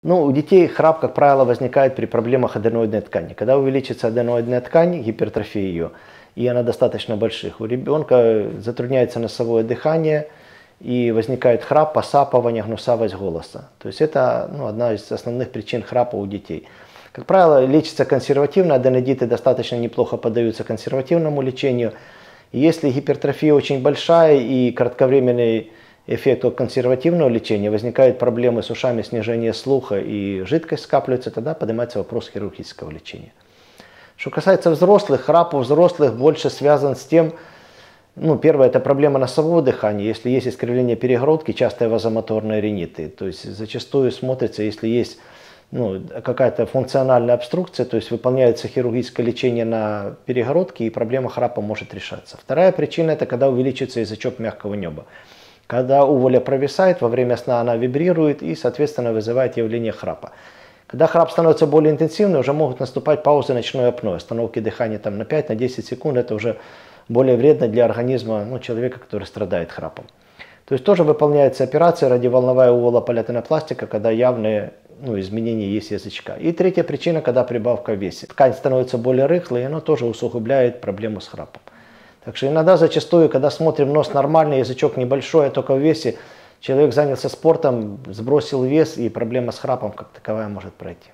Ну, у детей храп, как правило, возникает при проблемах аденоидной ткани. Когда увеличится аденоидная ткань, гипертрофия ее, и она достаточно больших, у ребенка затрудняется носовое дыхание, и возникает храп, посапывание, гнусавость голоса. То есть это одна из основных причин храпа у детей. Как правило, лечится консервативно, аденодиты достаточно неплохо поддаются консервативному лечению. И если гипертрофия очень большая и кратковременный эффект от консервативного лечения, возникают проблемы с ушами, снижение слуха и жидкость скапливается, тогда поднимается вопрос хирургического лечения. Что касается взрослых, храп у взрослых больше связан с тем, первое, это проблема носового дыхания. Если есть искривление перегородки, частые вазомоторные риниты. То есть зачастую смотрится, если есть какая-то функциональная обструкция, то есть выполняется хирургическое лечение на перегородке, и проблема храпа может решаться. Вторая причина, это когда увеличивается язычок мягкого неба. Когда уволя провисает, во время сна она вибрирует и, соответственно, вызывает явление храпа. Когда храп становится более интенсивным, уже могут наступать паузы ночной апноэ, остановки дыхания на 5-10 секунд, это уже более вредно для организма человека, который страдает храпом. То есть тоже выполняется операция радиоволновая уволополиотенопластика, когда явные изменения есть язычка. И третья причина, когда прибавка в весе. Ткань становится более рыхлой, и она тоже усугубляет проблему с храпом. Так что иногда, зачастую, когда смотрим, нос нормальный, язычок небольшой, а только в весе, человек занялся спортом, сбросил вес, и проблема с храпом как таковая может пройти.